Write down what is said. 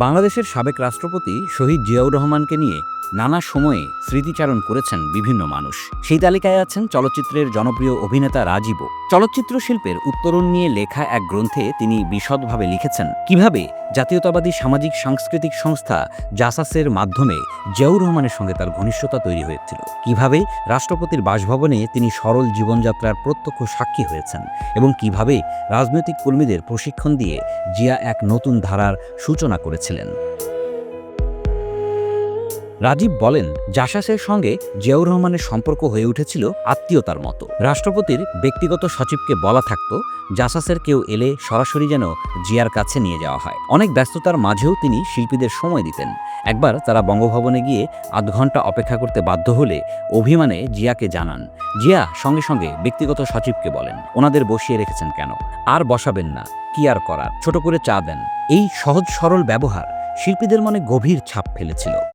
বাংলাদেশের সাবেক রাষ্ট্রপতি শহীদ জিয়াউর রহমানকে নিয়ে নানা সময়ে স্মৃতিচারণ করেছেন বিভিন্ন মানুষ। সেই তালিকায় আছেন চলচ্চিত্রের জনপ্রিয় অভিনেতা রাজীবও। চলচ্চিত্র শিল্পের উত্তরণ নিয়ে লেখা এক গ্রন্থে তিনি বিশদভাবে লিখেছেন কিভাবে জাতীয়তাবাদী সামাজিক সাংস্কৃতিক সংস্থা জাসাসের মাধ্যমে জিয়াউর রহমানের সঙ্গে তার ঘনিষ্ঠতা তৈরি হয়েছিল, কিভাবে রাষ্ট্রপতির বাসভবনে তিনি সরল জীবনযাত্রার প্রত্যক্ষ সাক্ষী হয়েছেন এবং কিভাবে রাজনৈতিক কর্মীদের প্রশিক্ষণ দিয়ে জিয়া এক নতুন ধারার সূচনা করেছিলেন। রাজীব বলেন, জাসাসের সঙ্গে জিয়াউর রহমানের সম্পর্ক হয়ে উঠেছিল আত্মীয়তার মতো। রাষ্ট্রপতির ব্যক্তিগত সচিবকে বলা থাকত, জাসাসের কেউ এলে সরাসরি যেন জিয়ার কাছে নিয়ে যাওয়া হয়। অনেক ব্যস্ততার মাঝেও তিনি শিল্পীদের সময় দিতেন। একবার তারা বঙ্গভবনে গিয়ে আধ ঘন্টা অপেক্ষা করতে বাধ্য হলে অভিমানে জিয়াকে জানান। জিয়া সঙ্গে সঙ্গে ব্যক্তিগত সচিবকে বলেন, ওনাদের বসিয়ে রেখেছেন কেন, আর বসাবেন না, কি আর করার, ছোট করে চা দেন। এই সহজ সরল ব্যবহার শিল্পীদের মনে গভীর ছাপ ফেলেছিল।